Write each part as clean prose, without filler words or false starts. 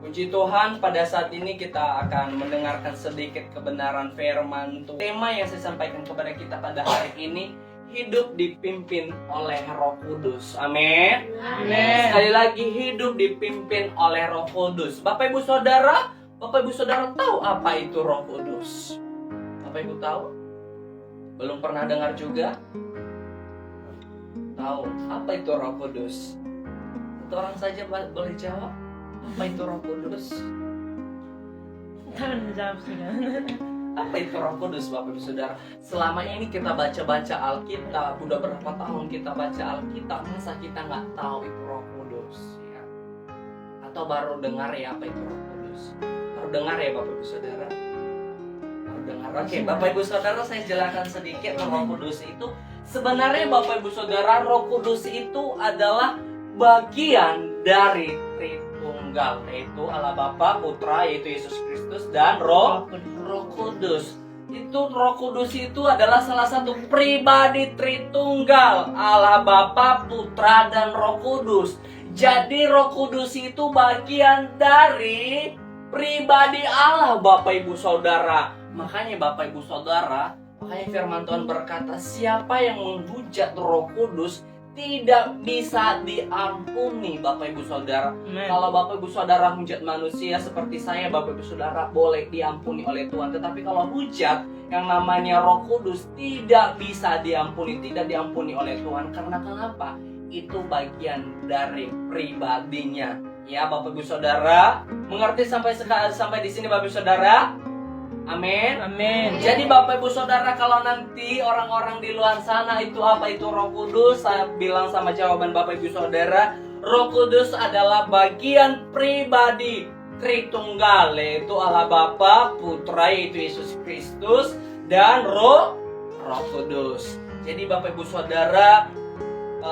Puji Tuhan, pada saat ini kita akan mendengarkan sedikit kebenaran firman Tuhan. Tema yang saya sampaikan kepada kita pada hari ini, hidup dipimpin oleh Roh Kudus. Amin. Amin. Sekali lagi, hidup dipimpin oleh Roh Kudus. Bapak Ibu Saudara tahu apa itu Roh Kudus? Bapak Ibu tahu? Belum pernah dengar juga? Tahu apa itu Roh Kudus? Satu orang saja boleh jawab. Apa itu Roh Kudus? Jangan dijawab sudah. Apa itu Roh Kudus, Bapak Ibu Saudara? Selama ini kita baca-baca Alkitab, udah berapa tahun kita baca Alkitab, masa kita nggak tahu itu Roh Kudus? Ya? Atau baru dengar ya apa itu Roh Kudus? Baru dengar ya Bapak Ibu Saudara? Baru dengar. Oke, Bapak Ibu Saudara, saya jelaskan sedikit Roh Kudus itu. Sebenarnya Bapak Ibu Saudara, Roh Kudus itu adalah bagian dari Tritunggal, yaitu Allah Bapa, Putra, yaitu Yesus Kristus, dan Roh Kudus. Roh Kudus itu adalah salah satu pribadi Tritunggal, Allah Bapa, Putra, dan Roh Kudus. Jadi Roh Kudus itu bagian dari pribadi Allah, Bapak Ibu Saudara. Makanya Bapak Ibu Saudara, makanya firman Tuhan berkata, siapa yang menghujat Roh Kudus tidak bisa diampuni, Bapak Ibu Saudara. Kalau Bapak Ibu Saudara hujat manusia seperti saya, Bapak Ibu Saudara boleh diampuni oleh Tuhan. Tetapi kalau hujat yang namanya Roh Kudus tidak bisa diampuni, tidak diampuni oleh Tuhan. Karena kenapa? Itu bagian dari pribadinya. Ya, Bapak Ibu Saudara, mengerti sampai di sini Bapak Ibu Saudara? Amin. Amin. Jadi Bapak Ibu Saudara, kalau nanti orang-orang di luar sana itu apa itu Roh Kudus, saya bilang sama jawaban Bapak Ibu Saudara, Roh Kudus adalah bagian pribadi Tritunggal, yaitu Allah Bapa, Putra, yaitu Yesus Kristus, dan Roh Kudus. Jadi Bapak Ibu Saudara,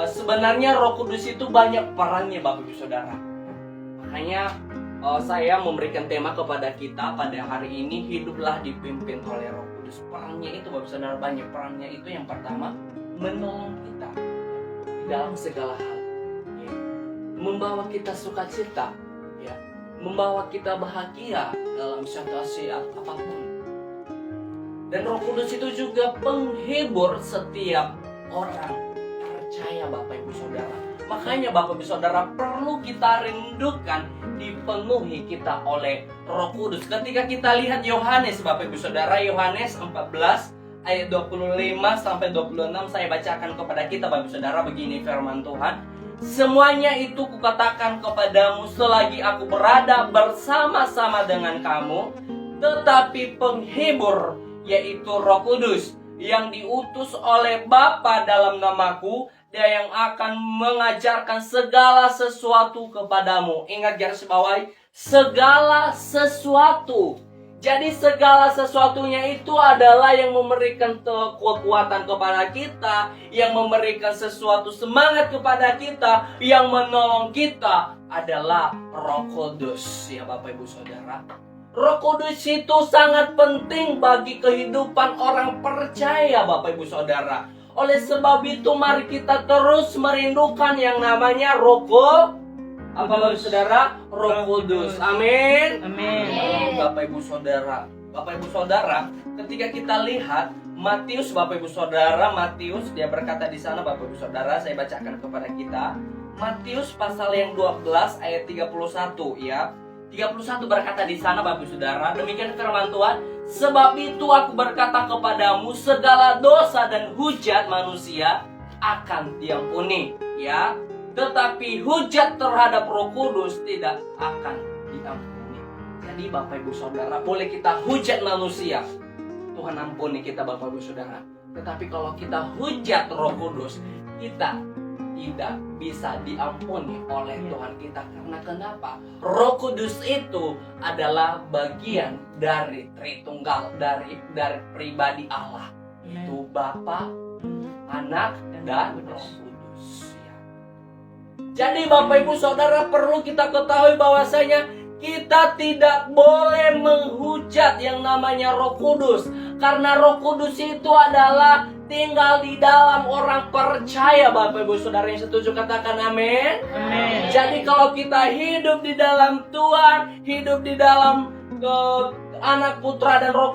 sebenarnya Roh Kudus itu banyak perannya Bapak Ibu Saudara. Makanya saya memberikan tema kepada kita pada hari ini, hiduplah dipimpin oleh Roh Kudus. Perannya itu Bapak Saudara banyak. Perannya itu yang pertama, menolong kita di dalam segala hal, ya. Membawa kita sukacita, ya. Membawa kita bahagia dalam situasi apapun. Dan Roh Kudus itu juga penghibur setiap orang percaya, Bapak Ibu Saudara. Makanya Bapak Ibu Saudara perlu kita rindukan dipenuhi kita oleh Roh Kudus. Ketika kita lihat Yohanes, Bapak Ibu Saudara, Yohanes 14 ayat 25 sampai 26, saya bacakan kepada kita Bapak Ibu Saudara, begini firman Tuhan. Semuanya itu kukatakan kepadamu selagi aku berada bersama-sama dengan kamu, tetapi penghibur yaitu Roh Kudus yang diutus oleh Bapa dalam namaku, dia yang akan mengajarkan segala sesuatu kepadamu. Ingat garis bawahi, segala sesuatu. Jadi segala sesuatunya itu adalah yang memberikan kekuatan kepada kita, yang memberikan sesuatu semangat kepada kita, yang menolong kita adalah Roh Kudus. Ya Bapak Ibu Saudara, Roh Kudus itu sangat penting bagi kehidupan orang percaya Bapak Ibu Saudara. Oleh sebab itu mari kita terus merindukan yang namanya Roh Kudus. Amin. Amin. Bapak Ibu Saudara, ketika kita lihat Matius, Bapak Ibu Saudara, Matius dia berkata di sana Bapak Ibu Saudara, saya bacakan kepada kita. Matius pasal yang 12 ayat 31 ya. 31 berkata di sana Bapak Ibu Saudara, demikian firman Tuhan, sebab itu aku berkata kepadamu, segala dosa dan hujat manusia akan diampuni, ya. Tetapi hujat terhadap Roh Kudus tidak akan diampuni. Jadi Bapak Ibu Saudara, boleh kita hujat manusia, Tuhan ampuni kita Bapak Ibu Saudara. Tetapi kalau kita hujat Roh Kudus, kita tidak bisa diampuni oleh Tuhan kita. Karena kenapa? Roh Kudus itu adalah bagian dari Tritunggal, dari pribadi Allah. Itu Bapa, Anak, dan Roh Kudus. Jadi Bapak Ibu Saudara perlu kita ketahui bahwasanya kita tidak boleh menghujat yang namanya Roh Kudus. Karena Roh Kudus itu adalah tinggal di dalam orang percaya. Bapak Ibu Saudara yang setuju katakan amin. Amin. Jadi kalau kita hidup di dalam Tuhan, hidup di dalam Anak, Putra, dan Roh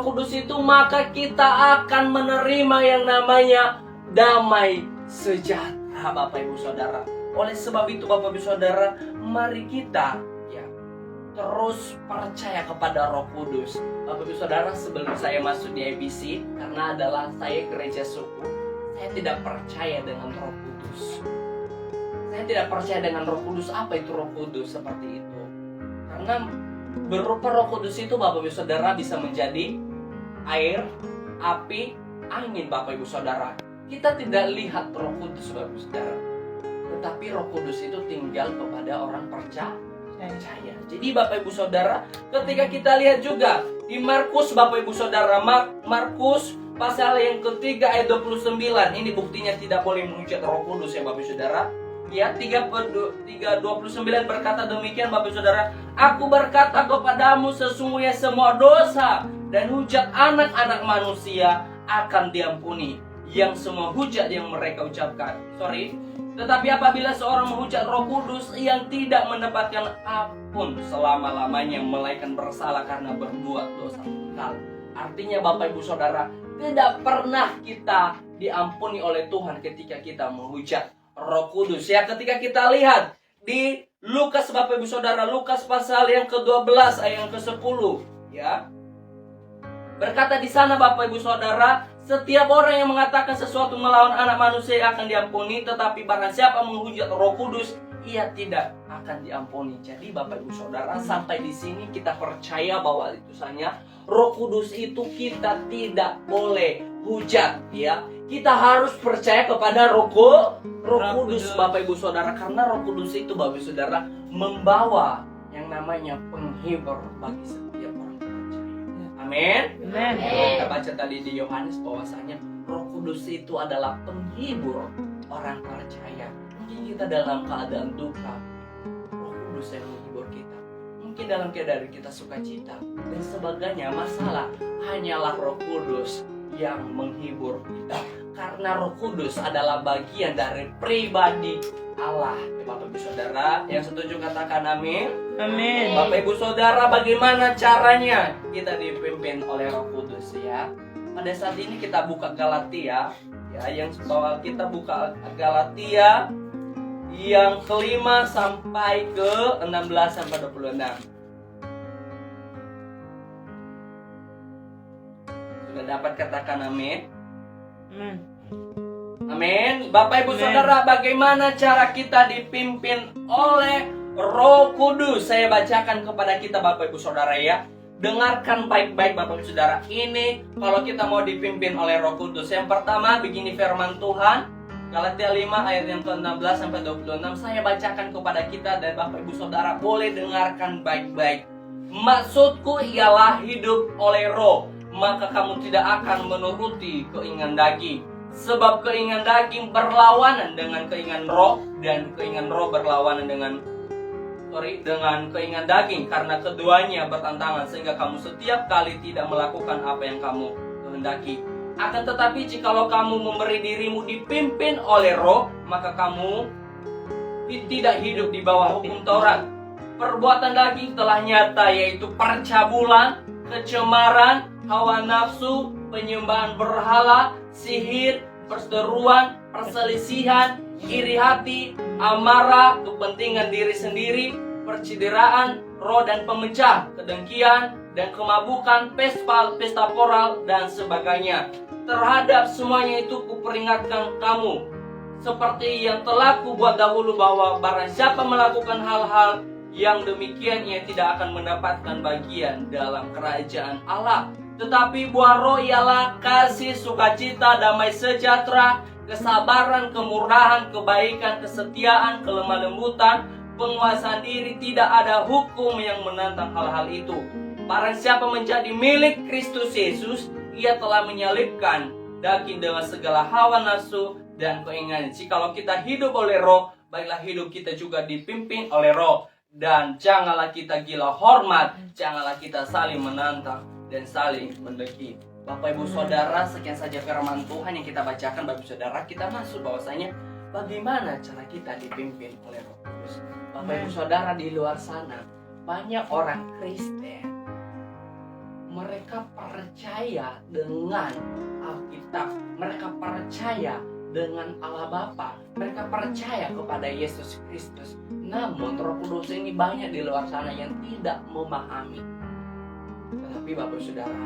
Kudus itu, maka kita akan menerima yang namanya damai sejahtera, Bapak Ibu Saudara. Oleh sebab itu Bapak Ibu Saudara, mari kita terus percaya kepada Roh Kudus. Bapak Ibu Saudara, sebelum saya masuk di ABC, karena adalah saya gereja suku, saya tidak percaya dengan Roh Kudus. Saya tidak percaya dengan Roh Kudus. Apa itu Roh Kudus seperti itu? Karena berupa Roh Kudus itu Bapak Ibu Saudara bisa menjadi air, api, angin Bapak Ibu Saudara. Kita tidak lihat Roh Kudus Bapak Ibu Saudara, tetapi Roh Kudus itu tinggal kepada orang percaya. Jadi Bapak Ibu Saudara, ketika kita lihat juga di Markus Bapak Ibu Saudara, Markus pasal yang ketiga ayat 29, ini buktinya tidak boleh menghujat Roh Kudus ya Bapak Ibu Saudara. Ya, 3:29 berkata demikian Bapak Ibu Saudara, aku berkata kepadamu sesungguhnya semua dosa dan hujat anak-anak manusia akan diampuni, yang semua hujat yang mereka ucapkan. Tetapi apabila seorang menghujat Roh Kudus, yang tidak mendapatkan ampun selama-lamanya, melainkan bersalah karena berbuat dosa tunggal. Artinya Bapak Ibu Saudara, tidak pernah kita diampuni oleh Tuhan ketika kita menghujat Roh Kudus. Ya, ketika kita lihat di Lukas Bapak Ibu Saudara, Lukas pasal yang ke-12 ayat yang ke-10, ya. Berkata di sana Bapak Ibu Saudara, setiap orang yang mengatakan sesuatu melawan anak manusia akan diampuni, tetapi barang siapa menghujat Roh Kudus, ia tidak akan diampuni. Jadi Bapak Ibu Saudara, sampai di sini kita percaya bahwa tulisannya Roh Kudus itu kita tidak boleh hujat, ya. Kita harus percaya kepada Roh Kudus Bapak Ibu Saudara, karena Roh Kudus itu Bapak Ibu Saudara membawa yang namanya penghibur bagi setiap orang percaya. Amin. Amin. Kita baca tadi di Yohanes bahwasanya Roh Kudus itu adalah penghibur orang percaya. Mungkin kita dalam keadaan duka, Roh Kudus yang menghibur kita. Mungkin dalam keadaan kita sukacita dan sebagainya, masalah hanyalah Roh Kudus yang menghibur kita. Karena Roh Kudus adalah bagian dari pribadi Allah. Ya, Bapak Ibu Saudara yang setuju katakan amin. Amin. Bapak Ibu Saudara, bagaimana caranya kita dipimpin oleh Roh Kudus ya? Pada saat ini kita buka Galatia ya, yang bahwa kita buka Galatia yang kelima sampai ke 16 sampai 26. Sudah dapat katakan amin? Amin. Bapak Ibu Amin. Saudara, bagaimana cara kita dipimpin oleh Roh Kudus? Saya bacakan kepada kita Bapak Ibu Saudara ya. Dengarkan baik-baik Bapak Ibu Saudara. Ini kalau kita mau dipimpin oleh Roh Kudus. Yang pertama begini firman Tuhan, Galatia 5 ayat yang ke-16 sampai 26. Saya bacakan kepada kita dan Bapak Ibu Saudara boleh dengarkan baik-baik. Maksudku ialah hidup oleh Roh, maka kamu tidak akan menuruti keinginan daging. Sebab keinginan daging berlawanan dengan keinginan roh, dan keinginan roh berlawanan dengan keinginan daging, karena keduanya bertentangan, sehingga kamu setiap kali tidak melakukan apa yang kamu kehendaki. Akan tetapi jikalau kamu memberi dirimu dipimpin oleh Roh, maka kamu tidak hidup di bawah hukum Taurat. Perbuatan daging telah nyata, yaitu percabulan, kecemaran, hawa nafsu, penyembahan berhala, sihir, perseteruan, perselisihan, iri hati, amarah, kepentingan diri sendiri, percideraan, roh dan pemecah, kedengkian dan kemabukan, pesta poral dan sebagainya. Terhadap semuanya itu kuperingatkan kamu, seperti yang telah kubuat dahulu, bahwa barang siapa melakukan hal-hal yang demikian, ia tidak akan mendapatkan bagian dalam kerajaan Allah. Tetapi buah roh ialah kasih, sukacita, damai sejahtera, kesabaran, kemurahan, kebaikan, kesetiaan, kelemah lembutan, penguasaan diri. Tidak ada hukum yang menantang hal-hal itu. Barang siapa menjadi milik Kristus Yesus, ia telah menyalibkan daging dengan segala hawa nafsu dan keinginan. Jikalau kita hidup oleh Roh, baiklah hidup kita juga dipimpin oleh Roh. Dan janganlah kita gila hormat, janganlah kita saling menantang dan saling mendengki. Bapak Ibu Saudara, sekian saja firman Tuhan yang kita bacakan. Bapak Ibu Saudara, kita masuk bahwasanya bagaimana cara kita dipimpin oleh Roh Kudus. Bapak Ibu Saudara, di luar sana banyak orang Kristen, mereka percaya dengan Alkitab, mereka percaya dengan Allah Bapa, mereka percaya kepada Yesus Kristus. Namun Roh Kudus ini banyak di luar sana yang tidak memahami. Tetapi Bapak Saudara,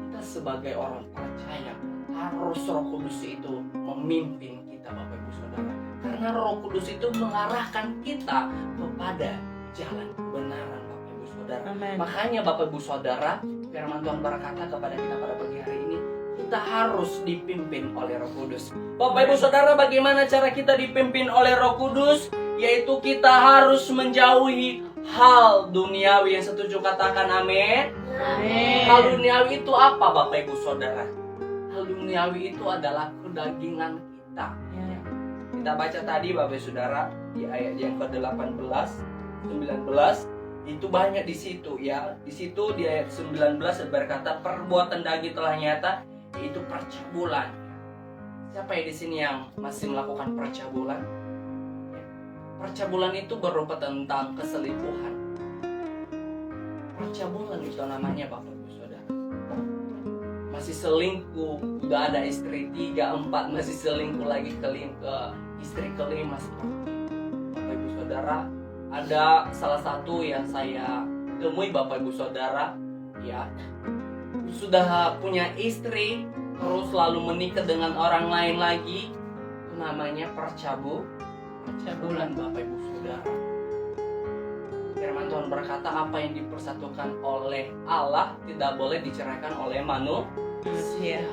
kita sebagai orang percaya harus Roh Kudus itu memimpin kita, Bapak Ibu Saudara. Karena Roh Kudus itu mengarahkan kita kepada jalan kebenaran, Bapak Ibu Saudara. Amen. Makanya Bapak Ibu Saudara, firman Tuhan berkata kepada kita pada pagi hari ini, kita harus dipimpin oleh Roh Kudus. Bapak Ibu Saudara, bagaimana cara kita dipimpin oleh Roh Kudus? Yaitu kita harus menjauhi hal duniawi. Yang setuju katakan amin. Amin. Hal duniawi itu apa, Bapak Ibu Saudara? Hal duniawi itu adalah kedagingan kita. Ya. Kita baca tadi Bapak Ibu Saudara di ayat yang ke-18, 19 itu banyak di situ ya. Di situ di ayat 19 berkata perbuatan daging telah nyata, yaitu percabulan. Siapa yang di sini yang masih melakukan percabulan? Percabulan itu berupa tentang keselingkuhan. Percabulan itu namanya Bapak Ibu Saudara. Masih selingkuh, udah ada istri 3, 4, masih selingkuh lagi ke istri kelima seperti Bapak Ibu Saudara. Ada salah satu yang saya temui Bapak Ibu Saudara, ya, sudah punya istri terus lalu menikah dengan orang lain lagi. Itu namanya percabulan Bapak Ibu Saudara. Firman Tuhan berkata apa yang dipersatukan oleh Allah tidak boleh diceraikan oleh manusia.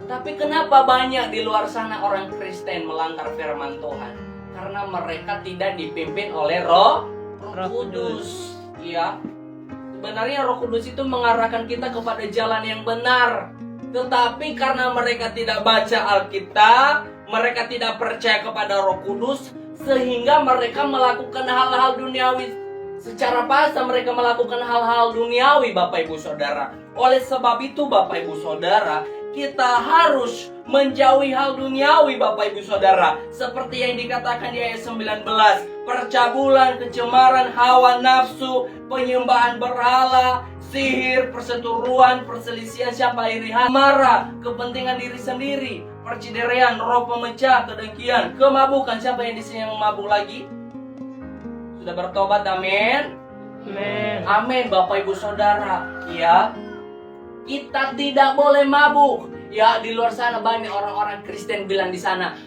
Tapi kenapa banyak di luar sana orang Kristen melanggar firman Tuhan? Karena mereka tidak dipimpin oleh Roh Kudus. Iya. Sebenarnya Roh Kudus itu mengarahkan kita kepada jalan yang benar. Tetapi karena mereka tidak baca Alkitab, mereka tidak percaya kepada Roh Kudus, sehingga mereka melakukan hal-hal duniawi. Secara paksa mereka melakukan hal-hal duniawi, Bapak Ibu Saudara. Oleh sebab itu Bapak Ibu Saudara, kita harus menjauhi hal duniawi, Bapak Ibu Saudara. Seperti yang dikatakan di ayat 19, percabulan, kecemaran, hawa nafsu, penyembahan berhala, sihir, perseteruan, perselisihan, siapa iri hati, marah, kepentingan diri sendiri, perciderian, roh pemecah, kedengkian, kemabukan. Siapa yang di sini yang mabuk lagi? Sudah bertobat, amin. Amin. Amin, Bapak Ibu Saudara. Ya, kita tidak boleh mabuk. Ya, di luar sana banyak orang-orang Kristen bilang di sana,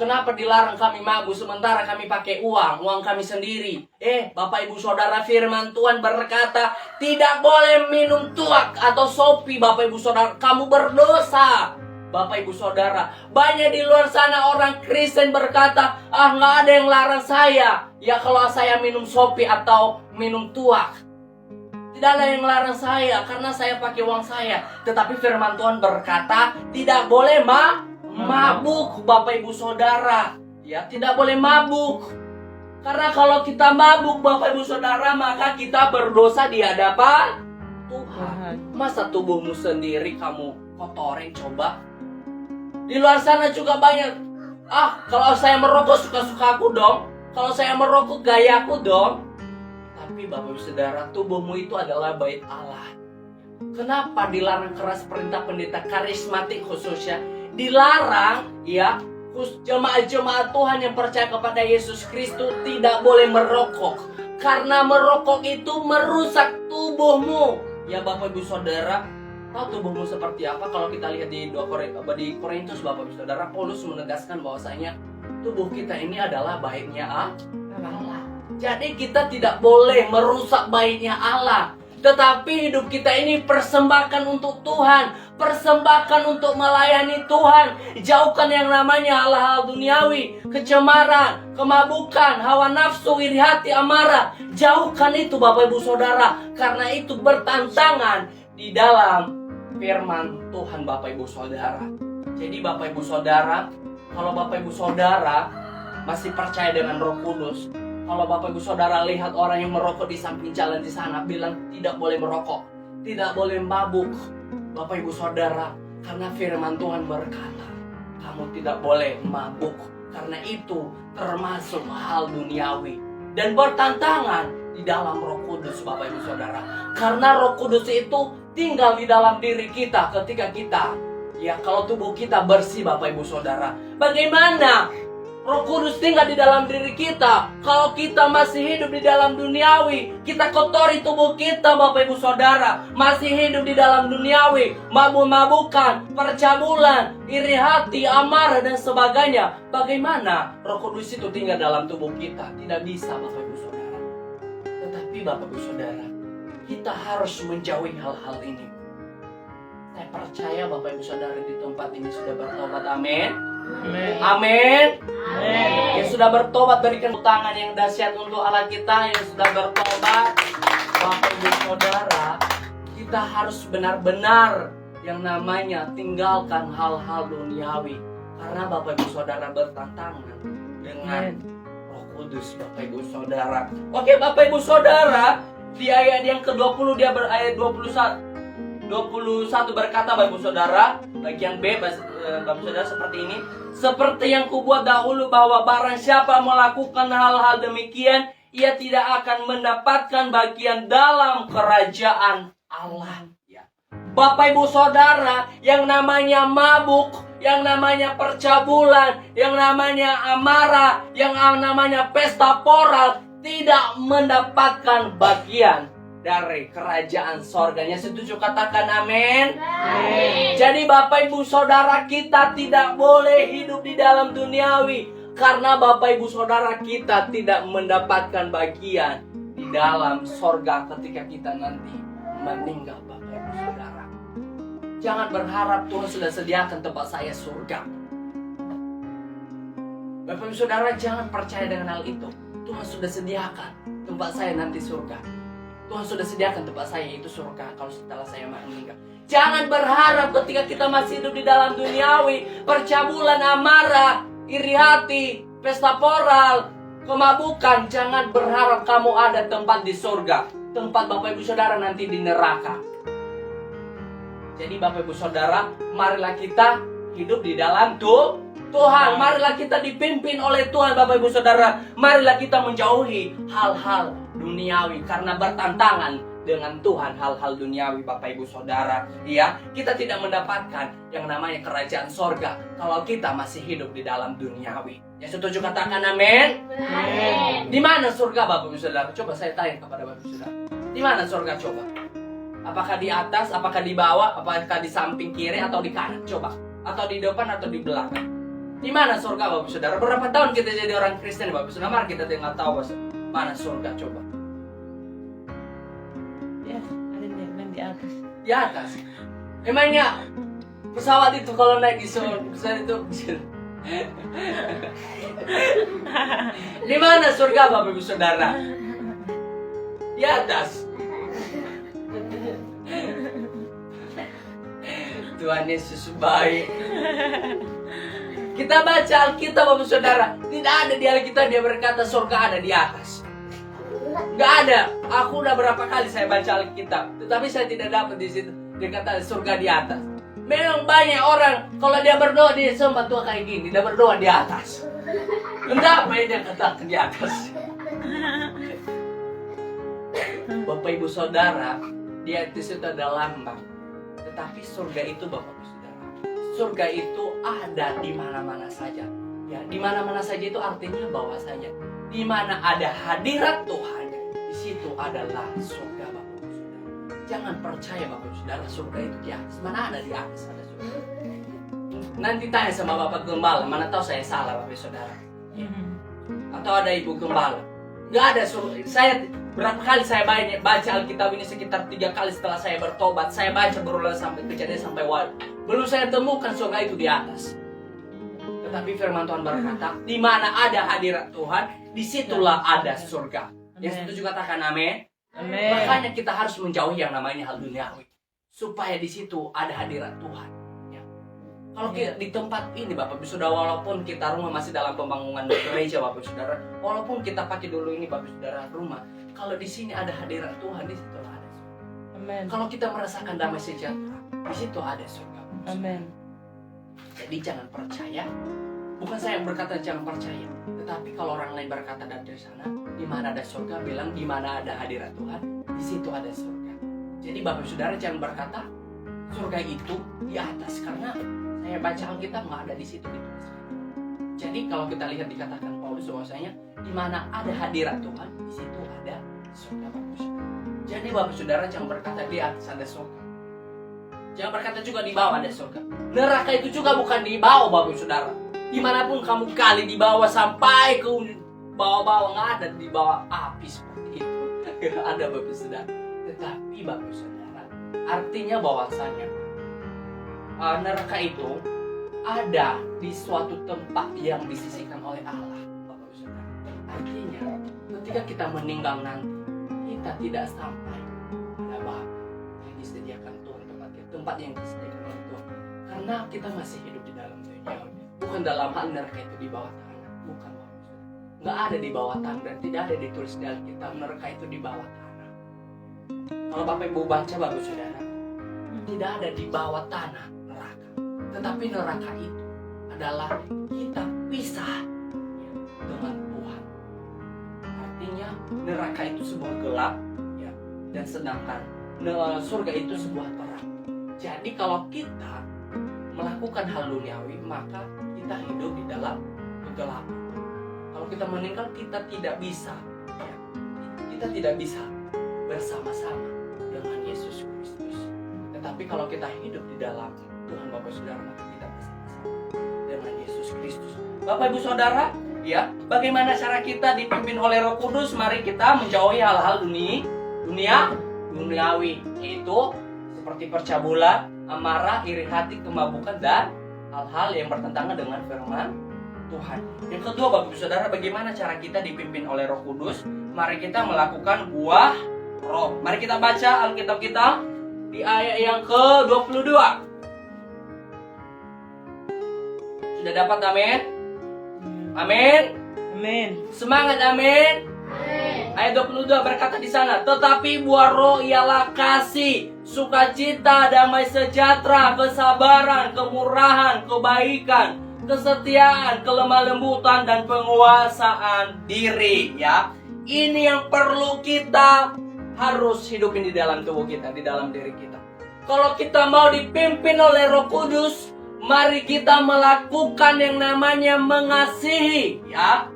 kenapa dilarang kami mabuk sementara kami pakai uang kami sendiri. Bapak Ibu Saudara, firman Tuhan berkata tidak boleh minum tuak atau sopi. Bapak Ibu Saudara, kamu berdosa. Bapak Ibu Saudara, banyak di luar sana orang Kristen berkata, nggak ada yang larang saya. Ya kalau saya minum sopi atau minum tuak, tidak ada yang larang saya karena saya pakai uang saya. Tetapi firman Tuhan berkata tidak boleh mabuk, Bapak Ibu Saudara. Ya, tidak boleh mabuk. Karena kalau kita mabuk, Bapak Ibu Saudara, maka kita berdosa di hadapan Tuhan. Masa tubuhmu sendiri kamu kotorin, coba? Di luar sana juga banyak. Kalau saya merokok suka-suka aku dong. Kalau saya merokok gayaku dong. Tapi Bapak Ibu Saudara, tubuhmu itu adalah bait Allah. Kenapa dilarang keras perintah pendeta karismatik khususnya? Dilarang ya, jemaat-jemaat Tuhan yang percaya kepada Yesus Kristus tidak boleh merokok. Karena merokok itu merusak tubuhmu. Ya Bapak Ibu Saudara, tahu tubuhmu seperti apa? Kalau kita lihat di Korintus, Bapak Ibu Saudara, Paulus menegaskan bahwasanya tubuh kita ini adalah baitnya Allah. Jadi kita tidak boleh merusak baitnya Allah. Tetapi hidup kita ini persembahkan untuk Tuhan, persembahkan untuk melayani Tuhan. Jauhkan yang namanya hal-hal duniawi, kecemaran, kemabukan, hawa nafsu, iri hati, amarah. Jauhkan itu Bapak Ibu Saudara, karena itu bertentangan di dalam firman Tuhan, Bapak Ibu Saudara. Jadi Bapak Ibu Saudara, kalau Bapak Ibu Saudara masih percaya dengan Roh Kudus, kalau Bapak Ibu Saudara lihat orang yang merokok di samping jalan di sana, bilang tidak boleh merokok, tidak boleh mabuk, Bapak Ibu Saudara, karena firman Tuhan berkata, kamu tidak boleh mabuk, karena itu termasuk hal duniawi dan bertentangan di dalam Roh Kudus, Bapak Ibu Saudara. Karena Roh Kudus itu tinggal di dalam diri kita ketika kita, ya kalau tubuh kita bersih, Bapak Ibu Saudara. Bagaimana Roh Kudus tinggal di dalam diri kita kalau kita masih hidup di dalam duniawi? Kita kotori tubuh kita, Bapak Ibu Saudara. Masih hidup di dalam duniawi, mabuk-mabukan, percabulan, iri hati, amarah dan sebagainya. Bagaimana Roh Kudus itu tinggal dalam tubuh kita? Tidak bisa, Bapak Ibu Saudara. Tetapi Bapak Ibu Saudara, kita harus menjauhi hal-hal ini. Saya percaya Bapak Ibu Saudara di tempat ini sudah bertobat. Amin. Amin. Amin. Amin. Yang sudah bertobat, berikan tangan yang dahsyat untuk Allah kita yang sudah bertobat. Bapak Ibu Saudara, kita harus benar-benar yang namanya tinggalkan hal-hal duniawi. Karena Bapak Ibu Saudara bertentangan dengan Roh Kudus, Bapak Ibu Saudara. Oke, Bapak Ibu Saudara, di ayat yang ke-20 dia berayat 21 berkata, Bapak Ibu Saudara, bagian B Bapak Ibu Saudara seperti ini. Seperti yang kubuat dahulu bahwa barang siapa melakukan hal-hal demikian, ia tidak akan mendapatkan bagian dalam kerajaan Allah. Ya. Bapak Ibu Saudara, yang namanya mabuk, yang namanya percabulan, yang namanya amarah, yang namanya pesta poral, tidak mendapatkan bagian dari kerajaan sorganya. Setuju? Katakan amin. Amin. Jadi Bapak Ibu Saudara, kita tidak boleh hidup di dalam duniawi, karena Bapak Ibu Saudara kita tidak mendapatkan bagian di dalam sorga ketika kita nanti meninggal, Bapak Ibu Saudara. Jangan berharap Tuhan sudah sediakan tempat saya surga. Bapak Ibu Saudara, jangan percaya dengan hal itu. Tuhan sudah sediakan tempat saya nanti surga. Tuhan sudah sediakan tempat saya, yaitu surga, kalau setelah saya meninggal. Jangan berharap ketika kita masih hidup di dalam duniawi, percabulan, amarah, iri hati, pesta poral, kemabukan. Jangan berharap kamu ada tempat di surga. Tempat Bapak Ibu Saudara nanti di neraka. Jadi Bapak Ibu Saudara, marilah kita hidup di dalam Tuhan. Marilah kita dipimpin oleh Tuhan, Bapak Ibu Saudara. Marilah kita menjauhi hal-hal duniawi, karena bertentangan dengan Tuhan hal-hal duniawi, Bapak Ibu Saudara. Ya, kita tidak mendapatkan yang namanya kerajaan sorga kalau kita masih hidup di dalam duniawi. Ya, setuju? Katakan amin. Amin. Di mana surga, Bapak Ibu Saudara? Coba saya tanya kepada Bapak Ibu Saudara. Di mana surga, coba? Apakah di atas, apakah di bawah, apakah di samping kiri atau di kanan? Coba. Atau di depan atau di belakang? Di mana surga, Bapak Ibu Saudara? Berapa tahun kita jadi orang Kristen, Bapak Ibu Saudara? Mari kita tinggal tahu mana surga, coba. Ya, ada di atas. Di atas. Emangnya pesawat itu kalau naik di surga itu di mana surga, Bapak Ibu Saudara? Di atas. Tuhan Yesus baik. Kita baca Alkitab, Bapak Ibu Saudara, tidak ada di Alkitab dia berkata surga ada di atas. Nggak ada. Aku udah berapa kali saya baca Alkitab, tetapi saya tidak dapat di situ dia kata surga di atas. Memang banyak orang kalau dia berdoa di tempat tua kayak gini, dia berdoa di atas. Kenapa dia katakan di atas? Bapak Ibu Saudara, di atas itu ada lambang. Tetapi surga itu, Bapak Ibu Saudara, surga itu ada di mana-mana saja. Ya, di mana-mana saja itu artinya bahwa saja di mana ada hadirat Tuhan, di situ adalah surga, Bapak Ibu Saudara. Jangan percaya, Bapak Ibu Saudara, surga itu di atas. Mana ada di atas ada surga. Nanti tanya sama Bapak Gembala, mana tahu saya salah, Bapak Ibu Saudara. Ya. Atau ada Ibu Gembala. Nggak ada surga. Saya berapa kali saya baca Alkitab ini, sekitar 3 kali setelah saya bertobat. Saya baca berulang sampai Kejadian sampai Wahyu. Belum saya temukan surga itu di atas. Tetapi firman Tuhan berkata, di mana ada hadirat Tuhan, disitulah ada surga. Yang setuju katakan amin. Amin. Makanya kita harus menjauhi yang namanya hal duniawi, supaya di situ ada hadirat Tuhan. Ya. Kalau di tempat ini, Bapak Ibu Saudara, walaupun kita rumah masih dalam pembangunan gereja, Bapak Ibu Saudara, walaupun kita pakai dulu ini, Bapak Ibu Saudara, rumah, kalau di sini ada hadirat Tuhan, di situ ada surga. Amin. Kalau kita merasakan damai sejahtera, di situ ada surga. Amin. Jadi jangan percaya. Bukan saya yang berkata jangan percaya, tetapi kalau orang lain berkata dari sana, di mana ada surga, bilang di mana ada hadirat Tuhan, di situ ada surga. Jadi Bapak Saudara jangan berkata surga itu di atas, karena saya baca Alkitab nggak ada di situ dituliskan. Jadi kalau kita lihat dikatakan Paulus bahwasanya di mana ada hadirat Tuhan, di situ ada surga Bapak Saudara. Jadi Bapak Saudara jangan berkata di atas ada surga. Jangan berkata juga di bawah ada surga. Neraka itu juga bukan di bawah Bapak Saudara. Dimanapun kamu kali di bawah sampai ke bawah-bawah, nggak ada di bawah api seperti itu. Ada Bapak Saudara. Tetapi Bapak Saudara, artinya bahwasanya neraka itu ada di suatu tempat yang disisihkan oleh Allah, Bapak Saudara. Artinya ketika kita meninggal nanti, kita tidak sampai pada bab yang disediakan Tuhan, tempat yang disediakan oleh Tuhan, karena kita masih hidup di dalam dunia. Bukan dalam hal neraka itu di bawah tanah, bukan Bapak Saudara. Nggak ada di bawah tanah dan tidak ada ditulis di Alkitab neraka itu di bawah tanah. Kalau Bapak Ibu baca Bapak Saudara, tidak ada di bawah tanah neraka, tetapi neraka itu adalah kita pisah dengan Tuhan. Artinya neraka itu sebuah gelap, ya, dan sedangkan surga itu sebuah terang. Jadi kalau kita melakukan hal duniawi, maka kita hidup di dalam kegelapan. Kalau kita meninggal, kita tidak bisa, ya, kita tidak bisa bersama-sama dengan Yesus Kristus. Tetapi kalau kita hidup di dalam Tuhan Bapak Saudara, maka kita bersama-sama dengan Yesus Kristus. Bapak Ibu Saudara, ya, bagaimana cara kita dipimpin oleh Roh Kudus? Mari kita menjauhi hal-hal duniawi, yaitu seperti percabulan, amarah, iri hati, kemabukan, dan hal-hal yang bertentangan dengan firman Tuhan. Yang kedua Bapak Ibu Saudara, bagaimana cara kita dipimpin oleh Roh Kudus? Mari kita melakukan buah Roh. Mari kita baca Alkitab kita di ayat yang ke-22. Sudah dapat, amin? Amin. Amin. Semangat, amin. Ayat 22 berkata di sana, tetapi buah Roh ialah kasih, sukacita, damai sejahtera, kesabaran, kemurahan, kebaikan, kesetiaan, kelemah lembutan, dan penguasaan diri. Ya, ini yang perlu kita harus hidupin di dalam tubuh kita, di dalam diri kita. Kalau kita mau dipimpin oleh Roh Kudus, mari kita melakukan yang namanya mengasihi, ya.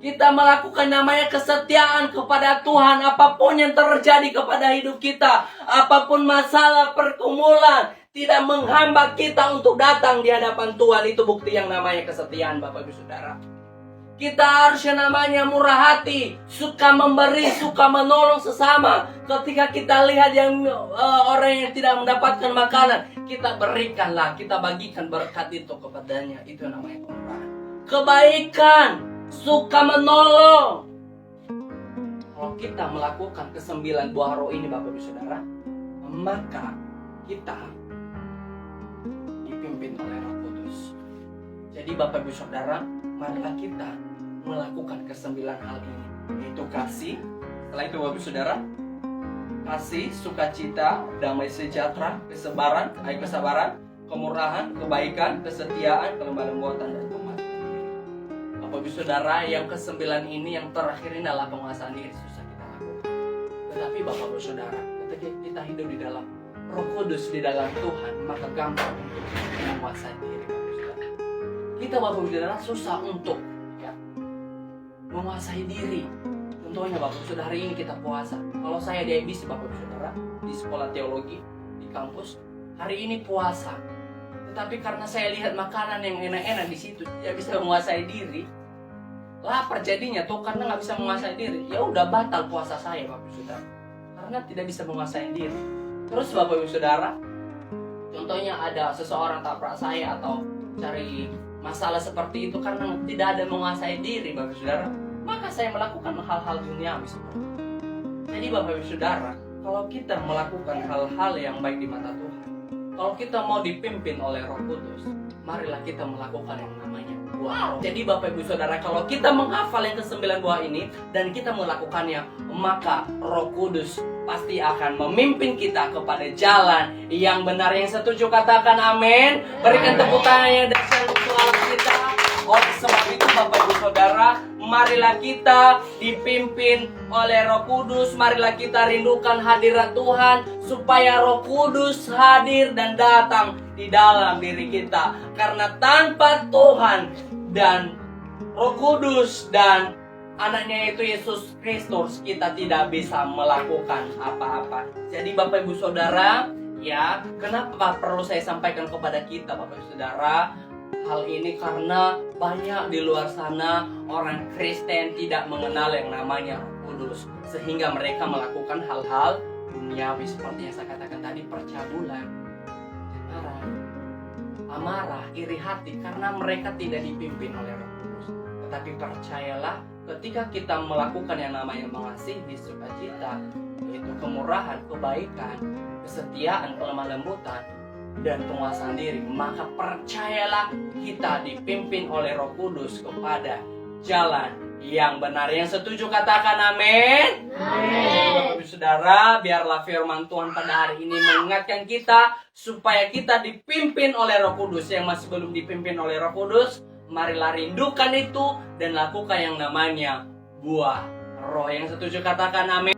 Kita melakukan namanya kesetiaan kepada Tuhan. Apapun yang terjadi kepada hidup kita, apapun masalah, pergumulan, tidak menghambat kita untuk datang di hadapan Tuhan. Itu bukti yang namanya kesetiaan Bapak Ibu Saudara. Kita harus yang namanya murah hati, suka memberi, suka menolong sesama. Ketika kita lihat yang orang yang tidak mendapatkan makanan, kita berikanlah, kita bagikan berkat itu kepadanya. Itu yang namanya kemurahan. Kebaikan, suka menolong. Kalau kita melakukan ke-9 buah roh ini Bapak Ibu Saudara, maka kita dipimpin oleh Roh Kudus. Jadi Bapak Ibu Saudara, marilah kita melakukan ke-9 hal ini, yaitu kasih. Setelah itu Bapak Ibu Saudara, kasih, sukacita, damai sejahtera, kesabaran, kemurahan, kebaikan, kesetiaan, kelemah lembutan, dan penguasaan diri. Bapak Ibu Saudara, yang ke-9 ini, yang terakhir ini adalah penguasaan diri, susah kita lakukan. Tetapi Bapak Ibu Saudara, ketika kita hidup di dalam Roh Kudus, di dalam Tuhan, maka gampang untuk menguasai diri Bapak Ibu Saudara. Kita Bapak Ibu Saudara susah untuk menguasai diri. Contohnya Bapak Ibu Saudara, hari ini kita puasa. Kalau saya di IBC Bapak Ibu Saudara, di sekolah teologi, di kampus, hari ini puasa. Tetapi karena saya lihat makanan yang enak-enak di situ, tidak bisa menguasai diri. Lapar jadinya tuh karena nggak bisa menguasai diri. Ya udah batal puasa saya Bapak Ibu Saudara, karena tidak bisa menguasai diri. Terus Bapak Ibu Saudara, contohnya ada seseorang tabrak saya atau cari masalah seperti itu karena tidak ada menguasai diri Bapak Ibu Saudara, maka saya melakukan hal-hal duniawi seperti itu. Jadi Bapak Ibu Saudara, kalau kita melakukan hal-hal yang baik di mata Tuhan, kalau kita mau dipimpin oleh Roh Kudus, marilah kita melakukan yang namanya buah roh. Jadi Bapak Ibu Saudara, kalau kita menghafal yang ke-9 buah ini dan kita melakukannya, maka Roh Kudus pasti akan memimpin kita kepada jalan yang benar. Yang setuju katakan amin. Berikan tepuk tangan yang dahsyat untuk Allah kita. Oleh sebab itu Bapak Ibu Saudara, marilah kita dipimpin oleh Roh Kudus. Marilah kita rindukan hadirat Tuhan, supaya Roh Kudus hadir dan datang di dalam diri kita. Karena tanpa Tuhan dan Roh Kudus dan anaknya itu Yesus Kristus, kita tidak bisa melakukan apa-apa. Jadi Bapak Ibu Saudara, ya, kenapa perlu saya sampaikan kepada kita Bapak Ibu Saudara hal ini? Karena banyak di luar sana orang Kristen tidak mengenal yang namanya Roh Kudus, sehingga mereka melakukan hal-hal duniawi seperti yang saya katakan tadi, percabulan, cemara, amarah, iri hati, karena mereka tidak dipimpin oleh Roh Kudus. Tetapi percayalah, ketika kita melakukan yang namanya mengasihi, sukacita, yaitu kemurahan, kebaikan, kesetiaan, kelemah lembutan, dan penguasaan diri, maka percayalah kita dipimpin oleh Roh Kudus kepada jalan yang benar. Yang setuju katakan amin. Bapak Ibu Saudara, biarlah firman Tuhan pada hari ini mengingatkan kita supaya kita dipimpin oleh Roh Kudus. Yang masih belum dipimpin oleh Roh Kudus, marilah rindukan itu dan lakukan yang namanya buah roh. Yang setuju katakan amin.